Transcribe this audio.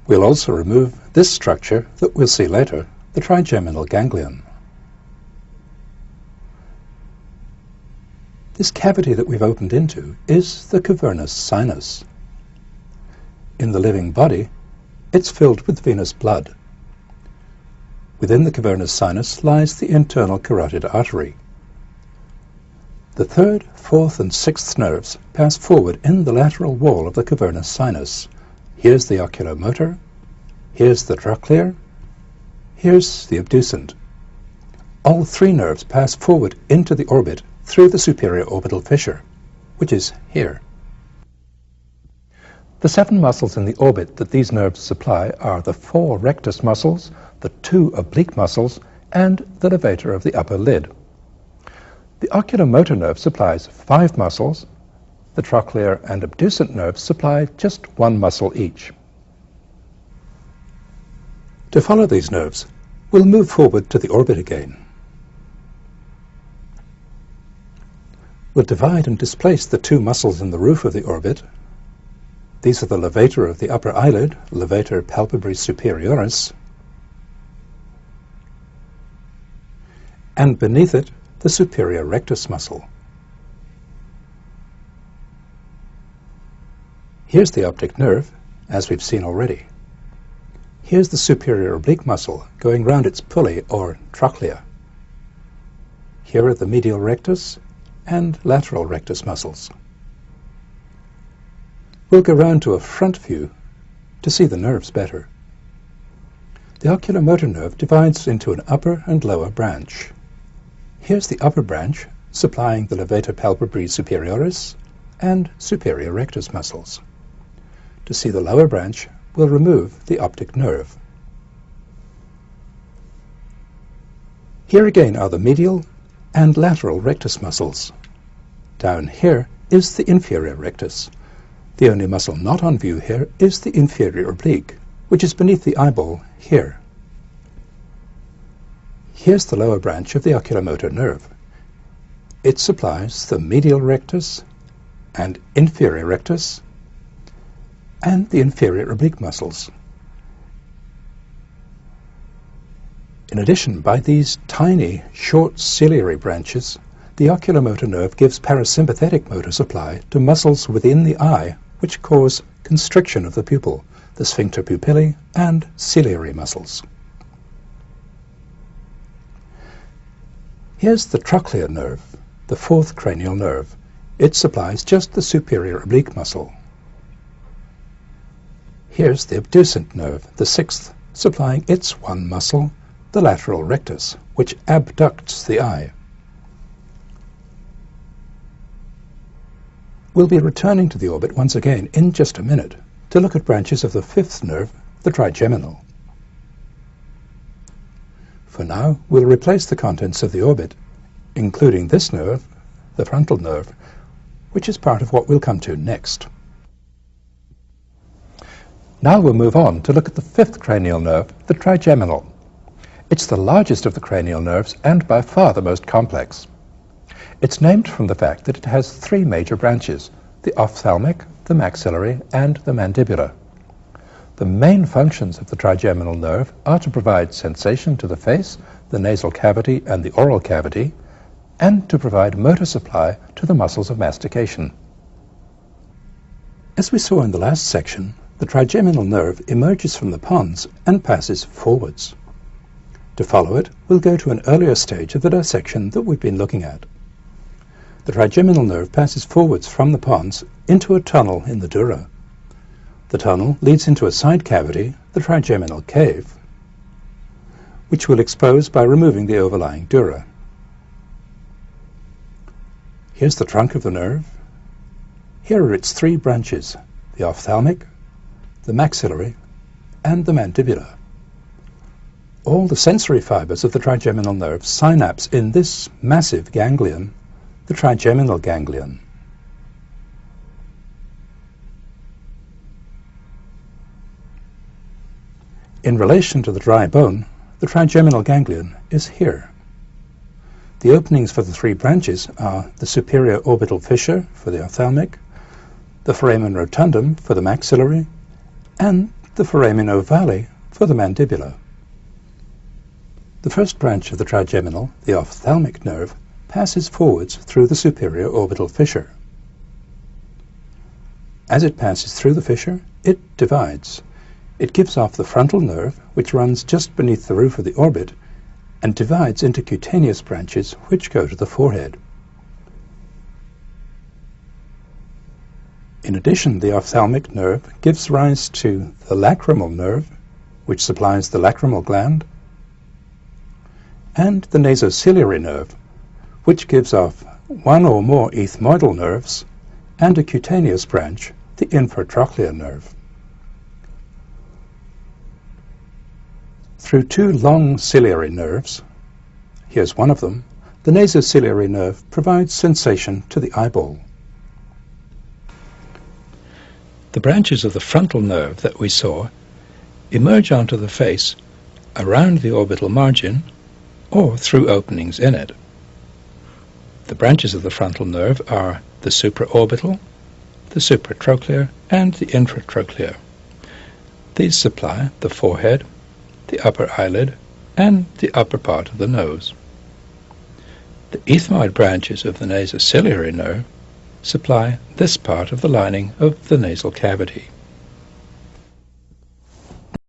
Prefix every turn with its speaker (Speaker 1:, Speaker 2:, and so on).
Speaker 1: We'll also remove this structure that we'll see later, the trigeminal ganglion. This cavity that we've opened into is the cavernous sinus. In the living body, it's filled with venous blood. Within the cavernous sinus lies the internal carotid artery. The third, fourth and sixth nerves pass forward in the lateral wall of the cavernous sinus. Here's the oculomotor, here's the trochlear, here's the abducent. All three nerves pass forward into the orbit through the superior orbital fissure, which is here. The 7 muscles in the orbit that these nerves supply are the 4 rectus muscles, the 2 oblique muscles, and the levator of the upper lid. The oculomotor nerve supplies 5 muscles. The trochlear and abducent nerves supply just 1 muscle each. To follow these nerves, we'll move forward to the orbit again. We'll divide and displace the 2 muscles in the roof of the orbit. These are the levator of the upper eyelid, levator palpebris superioris, and beneath it, the superior rectus muscle. Here's the optic nerve, as we've seen already. Here's the superior oblique muscle going round its pulley or trochlea. Here are the medial rectus and lateral rectus muscles. We'll go round to a front view to see the nerves better. The oculomotor nerve divides into an upper and lower branch. Here's the upper branch, supplying the levator palpebris superioris and superior rectus muscles. To see the lower branch, we'll remove the optic nerve. Here again are the medial and lateral rectus muscles. Down here is the inferior rectus. The only muscle not on view here is the inferior oblique, which is beneath the eyeball here. Here's the lower branch of the oculomotor nerve. It supplies the medial rectus and inferior rectus and the inferior oblique muscles. In addition, by these tiny, short ciliary branches, the oculomotor nerve gives parasympathetic motor supply to muscles within the eye which cause constriction of the pupil, the sphincter pupillae and ciliary muscles. Here's the trochlear nerve, the 4th cranial nerve. It supplies just the superior oblique muscle. Here's the abducent nerve, the 6th, supplying its 1 muscle, the lateral rectus, which abducts the eye. We'll be returning to the orbit once again in just a minute to look at branches of the 5th nerve, the trigeminal. For now, we'll replace the contents of the orbit, including this nerve, the frontal nerve, which is part of what we'll come to next. Now we'll move on to look at the 5th cranial nerve, the trigeminal. It's the largest of the cranial nerves and by far the most complex. It's named from the fact that it has 3 major branches, the ophthalmic, the maxillary, and the mandibular. The main functions of the trigeminal nerve are to provide sensation to the face, the nasal cavity, and the oral cavity, and to provide motor supply to the muscles of mastication. As we saw in the last section, the trigeminal nerve emerges from the pons and passes forwards. To follow it, we'll go to an earlier stage of the dissection that we've been looking at. The trigeminal nerve passes forwards from the pons into a tunnel in the dura. The tunnel leads into a side cavity, the trigeminal cave, which we'll expose by removing the overlying dura. Here's the trunk of the nerve. Here are its 3 branches, the ophthalmic, the maxillary, and the mandibular. All the sensory fibers of the trigeminal nerve synapse in this massive ganglion, the trigeminal ganglion. In relation to the dry bone, the trigeminal ganglion is here. The openings for the 3 branches are the superior orbital fissure for the ophthalmic, the foramen rotundum for the maxillary, and the foramen ovale for the mandibular. The first branch of the trigeminal, the ophthalmic nerve, passes forwards through the superior orbital fissure. As it passes through the fissure, it divides. It gives off the frontal nerve, which runs just beneath the roof of the orbit, and divides into cutaneous branches which go to the forehead. In addition, the ophthalmic nerve gives rise to the lacrimal nerve, which supplies the lacrimal gland, and the nasociliary nerve, which gives off one or more ethmoidal nerves and a cutaneous branch, the infratrochlear nerve. Through two long ciliary nerves, here's one of them, the nasociliary nerve provides sensation to the eyeball. The branches of the frontal nerve that we saw emerge onto the face around the orbital margin or through openings in it. The branches of the frontal nerve are the supraorbital, the supratrochlear, and the infratrochlear. These supply the forehead, the upper eyelid, and the upper part of the nose. The ethmoid branches of the nasociliary nerve supply this part of the lining of the nasal cavity.